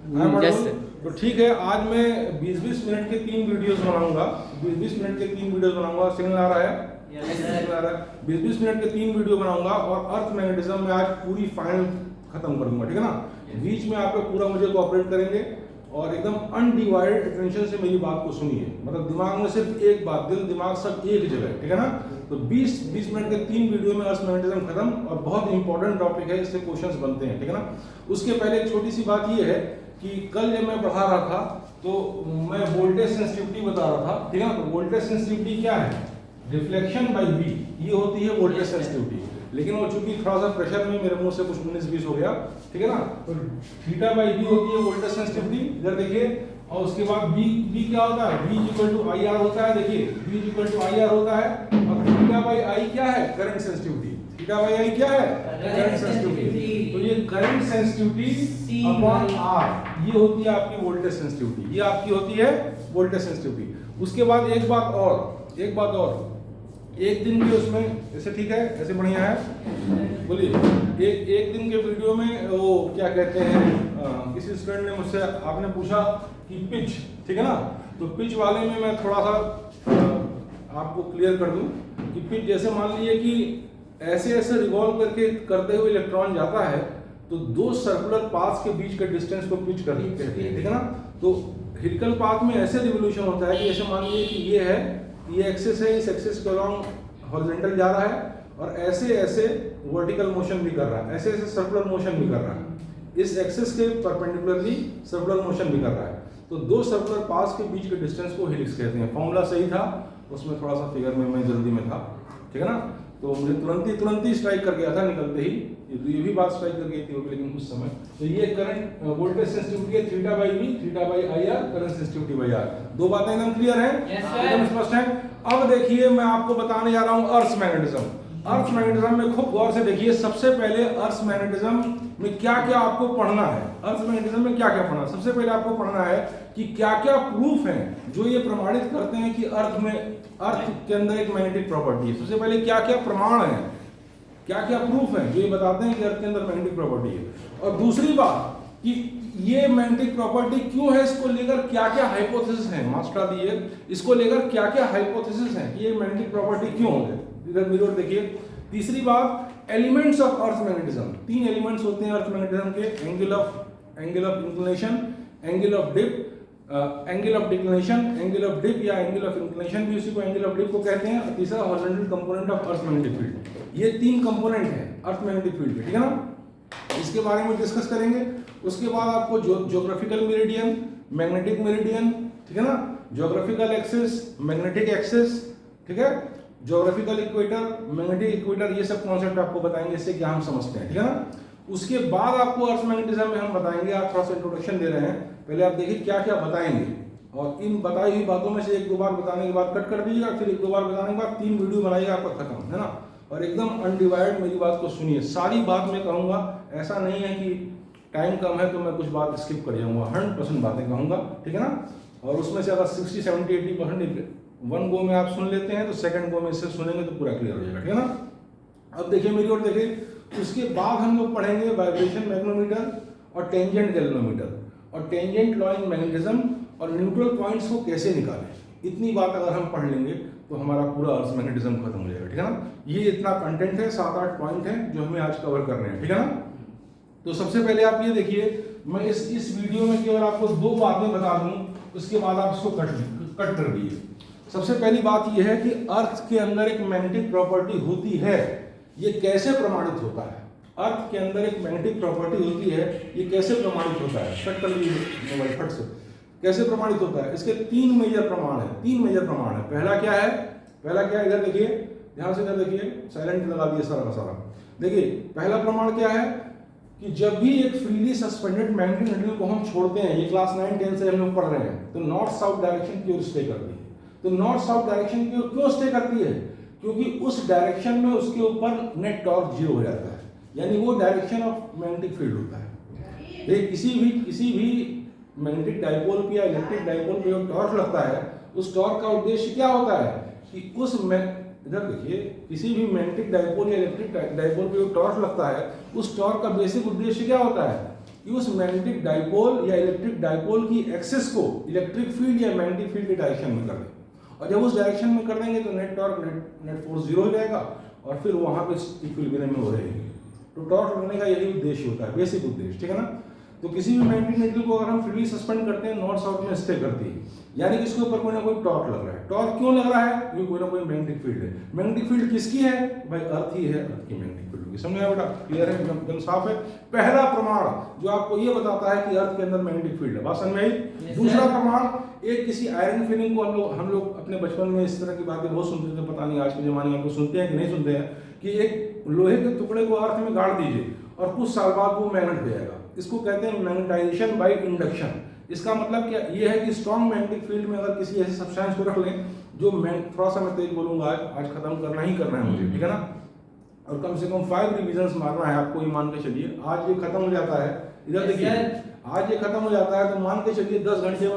जैसे तो ठीक है, आज मैं 20-20 मिनट के 3 वीडियोस बनाऊंगा। 20-20 मिनट के 3 वीडियोस बनाऊंगा। सिग्नल आ रहा है? सिग्नल आ रहा है। 20-20 मिनट के 3 वीडियो बनाऊंगा और अर्थ मैग्नेटिज्म में आज पूरी फाइनल खत्म कर दूंगा, ठीक है ना। बीच में आप लोग पूरा मुझे कोऑपरेट करेंगे और एकदम अनडिवाइडेड अटेंशन से मेरी बात को सुनिए। मतलब दिमाग में सिर्फ एक बात, दिल दिमाग सब एक जगह, ठीक है ना। तो 20 मिनट के 3 वीडियो में अर्थ मैग्नेटिज्म खत्म और बहुत इंपॉर्टेंट टॉपिक है, इससे क्वेश्चंस बनते हैं, ठीक है ना। उसके पहले एक छोटी सी बात ये है कि कल जब मैं पढ़ा रहा था तो मैं वोल्टेज सेंसिटिविटी बता रहा था, ठीक है ना। तो वोल्टेज सेंसिटिविटी क्या है? रिफ्लेक्शन बाय वी, ये होती है वोल्टेज सेंसिटिविटी। लेकिन वो चूंकि थोड़ा सा प्रेशर में मेरे मुंह से कुछ 19-20 हो गया, ठीक है ना। तो थीटा बाई वी होती है वोल्टेज सेंसिटिविटी, इधर देखिए। और उसके बाद बी क्या होता है? B equal to I R होता है, देखिए B equal to I R होता है। और थीटा बाई आई क्या है? Current sensitivity. Theta by I क्या है? Current sensitivity. तो ये करंट सेंसिटिविटी अपॉन आर, ये होती है आपकी वोल्टेज सेंसिटिविटी, ये आपकी होती है वोल्टेज सेंसिटिविटी। उसके बाद एक बात और, एक दिन के उसमें ऐसे, ठीक है, ऐसे बढ़िया है, बोलिए। एक दिन के वीडियो में वो क्या कहते हैं, किसी स्टूडेंट ने मुझसे आपने पूछा कि पिच, ठीक है ना। तो पिच वाले में मैं थोड़ा सा आपको क्लियर कर दूं कि पिच जैसे मान लीजिए कि ऐसे रिवॉल्व करते हुए इलेक्ट्रॉन जाता है तो दो सर्कुलर पाथ्स के बीच के डिस्टेंस को पिच कहते हैं, ठीक है ना। तो हेलिकल पाथ में ऐसे रिवोल्यूशन होता है कि जैसे मान लीजिए कि ये है, ये एक्सिस है, इस एक्सिस के अलॉन्ग हॉरिजॉन्टल जा रहा है और ऐसे वर्टिकल मोशन भी कर रहा है, ऐसे सर्कुलर मोशन भी कर रहा है, इस एक्सिस के परपेंडिकुलरली सर्कुलर मोशन भी कर रहा है। तो दो सर्कुलर पाथ्स के बीच के डिस्टेंस को हेलिक्स कहते हैं। फॉर्मूला सही था, उसमें थोड़ा सा फिगर में मैं जल्दी में था, ठीक है ना। तो मुझे तुरंत ही स्ट्राइक कर गया था निकलते ही, ये भी बात स्ट्राइक कर गई थी लेकिन कुछ समय। तो ये करंट वोल्टेज सेंसिटिविटी है theta by V, theta by I R, current sensitivity by R. दो बातें एकदम क्लियर हैं, एकदम स्पष्ट हैं। अब देखिए मैं आपको बताने जा रहा हूं अर्थ मैग्नेटिज्म। अर्थ मैग्नेटिज्म में खूब गौर से देखिए। सबसे पहले अर्थ मैग्नेटिज्म में क्या क्या आपको पढ़ना है, अर्थ मैग्नेटिज्म में क्या क्या पढ़ना है। सबसे पहले आपको पढ़ना है कि क्या क्या प्रूफ हैं जो ये प्रमाणित करते हैं कि अर्थ के अंदर एक मैग्नेटिक प्रॉपर्टी है। सबसे पहले क्या क्या प्रमाण है, क्या क्या प्रूफ है जो ये बताते हैं कि अर्थ के अंदर मैग्नेटिक प्रॉपर्टी है। और दूसरी बात कि ये मैग्नेटिक प्रॉपर्टी क्यों है, इसको लेकर क्या क्या हाइपोथेसिस हैं, मास्टर दिए, इसको लेकर क्या क्या हाइपोथेसिस हैं कि ये मैग्नेटिक प्रॉपर्टी क्यों है। इधर मिरर देखिए। तीसरी बात, elements of earth magnetism. 3 elements होते हैं अर्थ मैग्नेटिज्म के, angle of inclination, angle of dip, angle of declination, angle of dip या एंगल ऑफ इंक्लिनेशन भी उसी को एंगल ऑफ डिप को कहते हैं। और तीसरा horizontal component of earth magnetic field. ये 3 कंपोनेंट हैं अर्थ मैग्नेटिक फील्ड के, ठीक है ना। इसके बारे में डिस्कस करेंगे। उसके बाद आपको ज्योग्राफिकल मेरिडियन, मैग्नेटिक मेरिडियन, ठीक है ना, ज्योग्राफिकल एक्सिस, मैग्नेटिक एक्सिस, ठीक है, ज्योग्राफिकल इक्वेटर, मैग्नेटिक इक्वेटर, ये सब कॉन्सेप्ट आपको बताएंगे, इससे क्या हम समझते हैं, ठीक है ना। उसके बाद आपको अर्थ मैग्नेटिज्म में हम बताएंगे, आप थोड़ा सा इंट्रोडक्शन दे रहे हैं, पहले आप देखिए क्या क्या बताएंगे। और इन बताई हुई बातों में से 1-2 बार बताने के बाद कट कर दीजिएगा, फिर 1-2 बार बताने के बाद 3 वीडियो बनाइएगा, आपका खत्म, है ना। और एकदम अनडिवाइडेड मेरी बात को सुनिए, सारी बात मैं कहूँगा, ऐसा नहीं है कि टाइम कम है तो मैं कुछ बात स्किप कर जाऊँगा, 100% बातें कहूँगा, ठीक है ना। और उसमें से अगर 60, 70, 80% वन गो में आप सुन लेते हैं तो सेकंड गो में इससे सुनेंगे तो पूरा क्लियर हो जाएगा, ठीक है ना। अब देखिए मेरी ओर देखिए। उसके बाद हम लोग पढ़ेंगे वाइब्रेशन मैग्नेटोमीटर और टेंजेंट गैल्वेनोमीटर और टेंजेंट लॉ इन मैग्नेटिज्म और न्यूट्रल पॉइंट्स को कैसे निकालें। इतनी बात अगर हम पढ़ लेंगे तो हमारा पूरा अर्थ मैग्नेटिज्म खत्म हो जाएगा, ठीक है ना। ये इतना कंटेंट है, 7-8 पॉइंट है जो हमें आज कवर करने हैं, ठीक है ना। तो सबसे पहले आप ये देखिए, मैं इस वीडियो में केवल आपको 2 बातें बता दूं, उसके बाद आप इसको कट कर दीजिए। सबसे पहली बात यह है कि अर्थ के अंदर एक मैग्नेटिक प्रॉपर्टी होती है, ये कैसे प्रमाणित होता है। अर्थ के अंदर एक मैग्नेटिक प्रॉपर्टी होती है, ये कैसे प्रमाणित होता है। कट कर लीजिए मोबाइल फट से। कैसे प्रमाणित होता है, इसके 3 मेजर प्रमाण है, 3 मेजर प्रमाण है। पहला क्या है, इधर देखिए, ध्यान से इधर देखिए, साइलेंट लगा दिए सारा का सारा। देखिए पहला प्रमाण क्या है कि जब भी एक फ्रीली सस्पेंडेड मैग्नेटिक नीडल को हम छोड़ते हैं, ये क्लास 9-10 से हम लोग पढ़ रहे हैं, तो नॉर्थ साउथ डायरेक्शन की ओर स्टे करती है। तो नॉर्थ साउथ डायरेक्शन की ओर क्यों स्टे करती है, क्योंकि उस डायरेक्शन में उसके ऊपर नेट टॉर्क 0 हो जाता है, यानी वो डायरेक्शन ऑफ मैग्नेटिक फील्ड होता है। ये किसी भी मैग्नेटिक डाइपोल पे या इलेक्ट्रिक डाइपोल पे जो टॉर्क लगता है, उस टॉर्क का उद्देश्य क्या होता है कि इधर देखिए, किसी भी मैग्नेटिक डाइपोल या इलेक्ट्रिक डाइपोल पे जो टॉर्क लगता है, उस टॉर्क का बेसिक उद्देश्य क्या होता है कि उस मैग्नेटिक डाइपोल या इलेक्ट्रिक डाइपोल की एक्सिस को इलेक्ट्रिक फील्ड या मैग्नेटिक फील्ड के डायरेक्शन में कर दें, और जब उस डायरेक्शन में कर देंगे तो net torque net force zero हो जाएगा और फिर वहां पे इक्विलिब्रियम में हो रहेगी। तो टॉर्क लगने का यही उद्देश्य होता है, बेसिक उद्देश्य, ठीक है ना। तो किसी भी मैग्नेटिक नीडल को अगर हम फ्रीली सस्पेंड करते हैं, नॉर्थ साउथ में स्टे करती है, यानी कि इसके ऊपर कोई ना कोई टॉर्क लग रहा है। टॉर्क क्यों लग रहा है? क्योंकि कोई ना कोई मैग्नेटिक फील्ड है। मैग्नेटिक फील्ड किसकी है भाई? अर्थ ही है, अर्थ की मैग्नेटिक फील्ड होगी। समझ आया बेटा? क्लियर है, एकदम साफ है। पहला प्रमाण जो आपको ये बताता है कि अर्थ के अंदर मैग्नेटिक फील्ड है, बात समझ में आई? दूसरा प्रमाण, एक किसी आयरन फिलिंग को हम लोग अपने बचपन में इस तरह की बातें बहुत सुनते थे, पता नहीं आज के जमाने में आपको सुनते हैं कि नहीं सुनते हैं, कि एक लोहे के टुकड़े को अर्थ में गाड़ दीजिए और कुछ साल बाद वो मैग्नेट हो जाएगा। इसको कहते हैं मैग्नेटाइजेशन बाय इंडक्शन। इसका मतलब क्या ये है कि स्ट्रॉन्ग मैग्नेटिक फील्ड में अगर किसी ऐसे सब्सटेंस को रख लें जो थोड़ा सा मैं तेज बोलूंगा, आज खत्म करना ही करना है मुझे, ठीक है ना, और कम से कम 5 रिवीजन्स मारना है आपको, ये मान के चलिए आज ये खत्म हो जाता है। इधर देखिए, आज ये खत्म हो जाता है तो मान के चलिए 10 घंटे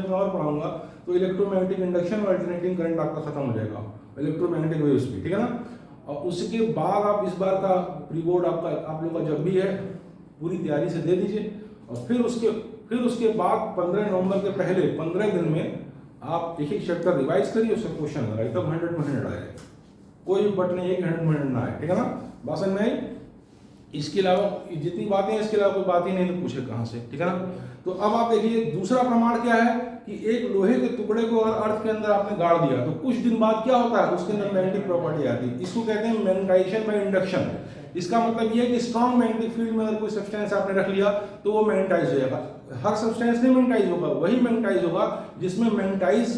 में और पढ़ाऊंगा तो इलेक्ट्रोमैग्नेटिक इंडक्शन और अल्टरनेटिंग करंट आपका खत्म हो जाएगा, इलेक्ट्रोमैग्नेटिक वेव्स भी, ठीक है ना। और उसके बाद आप इस बार का प्री बोर्ड आप लोग का जब भी है पूरी तैयारी से दे दीजिए, और फिर उसके बाद 15 नवंबर के पहले 15 दिन में आप एक चैप्टर रिवाइज करिए, उसका क्वेश्चन लगाइए, तब 100 में 100 आएगा, कोई भी बट नहीं है कि 100 में 100 ना आए, ठीक है ना। बात समझ में आई? इसके अलावा जितनी बातें हैं, इसके अलावा कोई बात ही नहीं तो पूछे कहाँ से, ठीक है ना। तो अब आप देखिए दूसरा प्रमाण क्या है कि एक लोहे के टुकड़े को अगर अर्थ के अंदर आपने गाड़ दिया तो कुछ दिन बाद क्या होता है, उसके अंदर मैग्नेटिक प्रॉपर्टी आती है। इसको कहते हैं मैग्नेटाइजेशन बाय इंडक्शन। इसका मतलब ये है कि स्ट्रॉन्ग मैग्नेटिक फील्ड में अगर कोई सब्सटेंस आपने रख लिया तो वो मैग्नेटाइज हो जाएगा। हर सब्सटेंस नहीं मैग्नेटाइज होगा, वही मैग्नेटाइज होगा जिसमें मैग्नेटाइज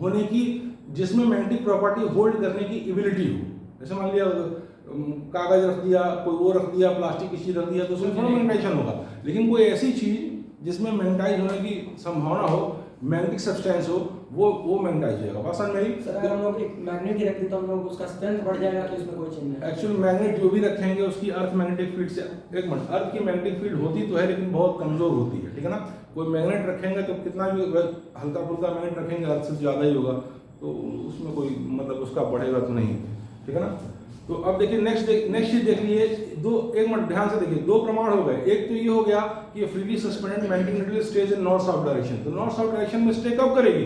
होने की, जिसमें मैग्नेटिक प्रॉपर्टी होल्ड करने की एबिलिटी हो। जैसे मान लिया कागज रख दिया, कोई वो रख दिया, प्लास्टिक की चीज रख दिया, तो उसमें थोड़ा मैग्नेटाइजेशन होगा। लेकिन कोई ऐसी चीज जिसमें मैग्नेटाइज होने की संभावना हो, मैग्नेटिक सब्सटेंस हो, वो मैग्नेटाइज हो जाएगा। बात समझ में आई? सर अगर हम लोग एक मैग्नेट ही रखते तो हम लोग उसका स्ट्रेंथ बढ़ जाएगा, तो इसमें कोई चीज नहीं। एक्चुअल मैग्नेट जो भी रखेंगे उसकी अर्थ मैग्नेटिक फील्ड से, एक मिनट, अर्थ की मैग्नेटिक फील्ड होती तो है लेकिन बहुत कमजोर होती है, ठीक है ना। कोई मैग्नेट रखेंगे तो कितना भी हल्का फुल्का मैग्नेट रखेंगे अर्थ से ज्यादा ही होगा, तो उसमें कोई मतलब उसका बढ़ेगा तो नहीं, ठीक है ना। तो अब देखिए नेक्स्ट चीज देख लिए, एक मिनट ध्यान से देखिए, 2 प्रमाण हो गए। एक तो ये हो गया कि freely suspended magnetic needle stays in north south direction. तो नॉर्थ साउथ डायरेक्शन में स्टे कब करेगी?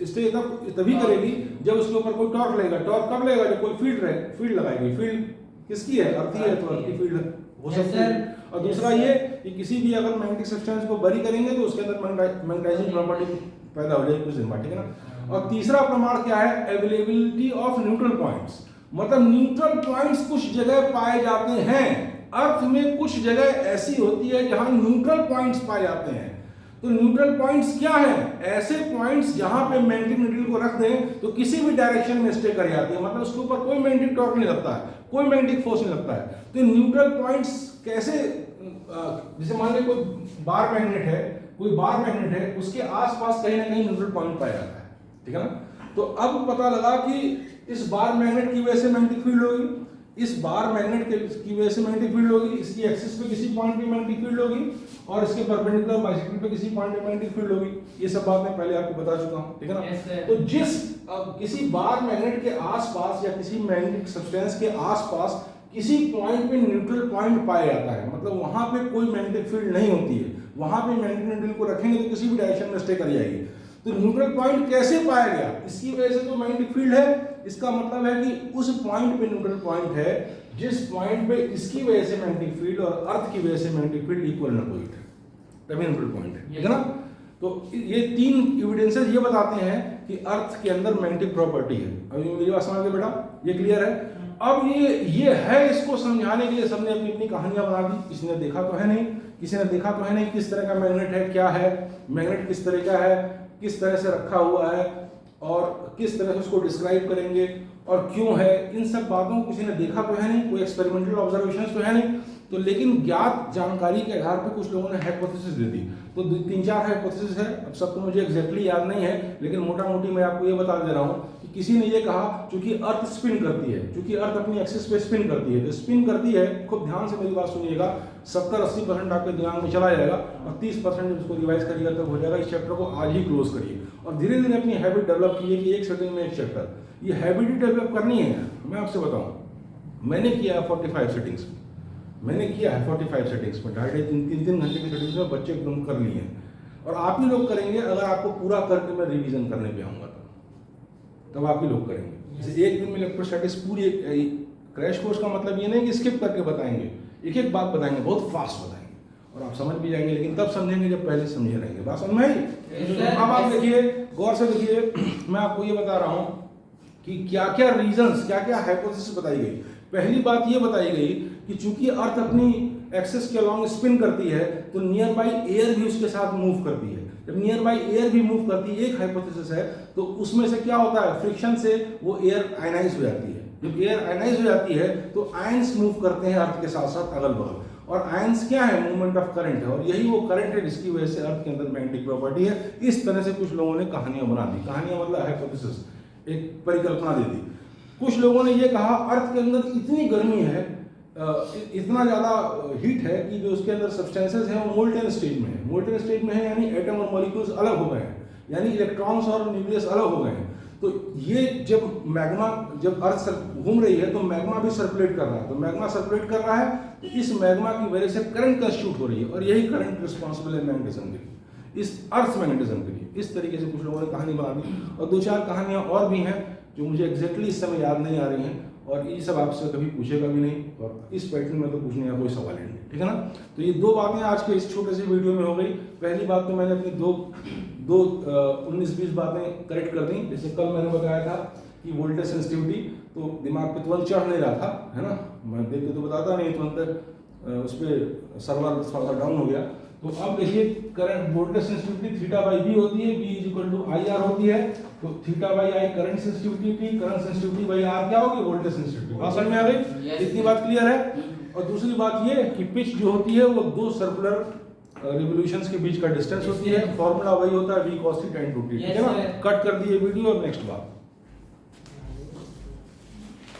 स्टे तभी करेगी जब उसके ऊपर कोई टॉर्क लगेगा। टॉर्क कब लगेगा? जब कोई फील्ड लगाएगी। फील्ड किसकी है? अर्थ की है, तो अर्थ की फील्ड हो सकती है। और दूसरा ये कि किसी भी अगर मैग्नेटिक सब्सटेंस को बरी करेंगे तो उसके अंदर मैग्नेटाइजिंग प्रॉपर्टी पैदा हो जाएगी कुछ दिन बाद, ठीक है ना। और तीसरा प्रमाण क्या है? Availability of neutral points. मतलब न्यूट्रल पॉइंट्स कुछ जगह पाए जाते हैं, अर्थ में कुछ जगह ऐसी होती है जहां न्यूट्रल पॉइंट्स पाए जाते हैं। तो न्यूट्रल पॉइंट्स क्या है? ऐसे पॉइंट्स जहां पे मैग्नेटिक नीडल को रख दें तो किसी भी डायरेक्शन में स्टे कर जाती है, मतलब उसके ऊपर कोई मैग्नेटिक टॉर्क नहीं लगता है, कोई मैग्नेटिक फोर्स नहीं लगता है। तो न्यूट्रल पॉइंट्स कैसे, जैसे मान लीजिए कोई बार मैग्नेट है, उसके आसपास कहीं ना कहीं न्यूट्रल पॉइंट पाया जाता है, ठीक है ना। तो अब पता लगा कि इस बार मैग्नेट की वजह से मैग्नेटिक फील्ड होगी, इस बार मैग्नेट की वजह से मैग्नेटिक फील्ड होगी, इसकी एक्सिस पे किसी पॉइंट पे मैग्नेटिक फील्ड होगी, और इसके परपेंडिकुलर बाइसेक्टर पे किसी पॉइंट पे मैग्नेटिक फील्ड होगी। ये सब बात मैं पहले आपको बता चुका हूं, ठीक है ना। तो जिस किसी बार मैग्नेट के आसपास या किसी मैग्नेटिक सब्सटेंस के आसपास किसी पॉइंट पे न्यूट्रल पॉइंट पाया जाता है, मतलब वहां पे कोई मैग्नेटिक फील्ड नहीं होती है, वहां पे मैग्नेटिक नीडल को रखेंगे तो किसी भी डायरेक्शन में स्टे कर जाएगी। तो न्यूट्रल पॉइंट कैसे पाया गया? इसकी वजह से तो मैग्नेटिक फील्ड है। इसका मतलब है कि उस पॉइंट पे न्यूट्रल पॉइंट है जिस पॉइंट पे इसकी वजह से मैग्नेटिक फील्ड और अर्थ की वजह से magnetic field equal and opposite है, तभी न्यूट्रल पॉइंट है, ठीक है ना। तो ये 3 एविडेंसेस ये बताते हैं कि अर्थ के अंदर मैग्नेटिक प्रॉपर्टी है। अभी मेरी बात समझ गए बेटा? ये क्लियर है? अब ये है, इसको समझाने के लिए सबने अपनी अपनी कहानियां बना दी। किसी ने देखा तो है नहीं, किस तरह का मैग्नेट है, क्या है मैग्नेट, किस तरह का है, किस तरह से रखा हुआ है, और किस तरह से उसको डिस्क्राइब करेंगे और क्यों है। इन सब बातों को किसी ने देखा तो है नहीं, कोई एक्सपेरिमेंटल ऑब्जर्वेशंस तो है नहीं, तो लेकिन ज्ञात जानकारी के आधार पर कुछ लोगों ने हाइपोथेसिस दे दी। तो 3-4 हाइपोथेसिस है, अब सब तो मुझे एग्जैक्टली याद नहीं है, लेकिन मोटा मोटी मैं आपको ये बता दे रहा हूँ कि किसी ने ये कहा चूंकि अर्थ स्पिन करती है, चूंकि अर्थ अपनी एक्सिस पे स्पिन करती है, तो स्पिन करती है, खूब ध्यान से मेरी बात सुनिएगा, 70-80% आपके दिमाग में चला जाएगा और 30% जब इसको रिवाइज करिएगा तब हो जाएगा। इस चैप्टर को आज ही क्लोज करिए और धीरे धीरे अपनी हैबिट डेवलप कीजिए कि एक सेटिंग में एक चैप्टर, ये हैबिट डेवलप करनी है। मैं आपसे बताऊं, मैंने किया 45 सेटिंग्स, मैंने किया है 45 सेटिंग्स में, 2.5-3 घंटे की सेटिंग्स में बच्चे एकदम कर लिए हैं। और आप ही लोग करेंगे अगर आपको पूरा करके मैं रिवीजन करने पे आऊँगा तब आप ही लोग करेंगे। जैसे एक दिन में इलेक्ट्रोस्टैटिक्स पूरी क्रैश कोर्स का मतलब ये नहीं कि स्किप करके बताएंगे, एक एक बात बताएंगे, बहुत फास्ट बताएंगे और आप समझ भी जाएंगे, लेकिन तब समझेंगे जब पहले समझे रहेंगे। बात समझ में आई? अब आप देखिए, गौर से देखिए, मैं आपको ये बता रहा हूँ कि क्या क्या रीजंस, क्या क्या हाइपोथेसिस बताई गई। पहली बात ये बताई गई कि चूंकि अर्थ अपनी एक्सिस के अलॉन्ग स्पिन करती है तो नियर बाई एयर भी उसके साथ मूव करती है। जब नियर बाई एयर भी मूव करती है, एक हाइपोथेसिस है, तो उसमें से क्या होता है, फ्रिक्शन से वो एयर आयनाइज हो जाती है। जब एयर आयनाइज हो जाती है तो आयंस मूव करते हैं अर्थ के साथ साथ अगल बगल, और आयंस क्या है, मूवमेंट ऑफ करंट है, और यही वो करंट है जिसकी वजह से अर्थ के अंदर मैग्नेटिक प्रॉपर्टी है। इस तरह से कुछ लोगों ने कहानियां बना दी, कहानियां मतलब हाइपोथेसिस, एक परिकल्पना दे दी। कुछ लोगों ने ये कहा अर्थ के अंदर इतनी गर्मी है, इतना ज़्यादा हीट है कि जो उसके अंदर सब्सटेंसेस हैं वो मोल्टेन स्टेज में है। मोल्टेन स्टेज में है यानी एटम और मॉलिक्यूल्स अलग हो गए हैं, यानी इलेक्ट्रॉन्स और न्यूक्लियस अलग हो गए हैं। तो ये जब मैग्मा, जब अर्थ घूम रही है तो मैग्मा भी सर्कुलेट कर रहा है, तो मैग्मा सर्कुलेट कर रहा है तो इस मैग्मा की वजह से करंट कंस्टिट्यूट हो रही है, और यही करंट रिस्पॉन्सिबल है मैग्नेटिज्म के लिए, इस अर्थ मैग्नेटिज्म के लिए। इस तरीके से कुछ लोगों ने कहानी बना दी, और 2-4 कहानियाँ और भी हैं जो मुझे एग्जैक्टली इस समय याद नहीं आ रही हैं, और ये सब आपसे कभी पूछेगा भी नहीं, और इस पैटर्न में तो पूछने का कोई सवाल ही नहीं, ठीक है ना। तो ये 2 बातें आज के इस छोटे से वीडियो में हो गई। पहली बात तो मैंने अपनी 19-20 बातें करेक्ट कर दी। जैसे कल मैंने बताया था कि वोल्टेज सेंसिटिविटी, तो दिमाग पे तुरंत चढ़ नहीं रहा था, है ना, मैं देख के तो बताता नहीं, तुरंत उस पर सर्वर थोड़ा सा डाउन हो गया। तो अब देखिए, current voltage sensitivity theta by V होती है, V is equal to I R होती है, तो theta by I current sensitivity, current sensitivity by R क्या होगी, वोल्टेज सेंसिटिविटी। बात समझ में आ गई? इतनी बात क्लियर है। और दूसरी बात ये कि पिच जो होती है वो 2 सर्कुलर रिवोल्यूशंस के बीच का डिस्टेंस होती है, फॉर्मूला वही होता है v cos theta into t, ठीक है ना। कट कर दिए वीडियो, और नेक्स्ट बात।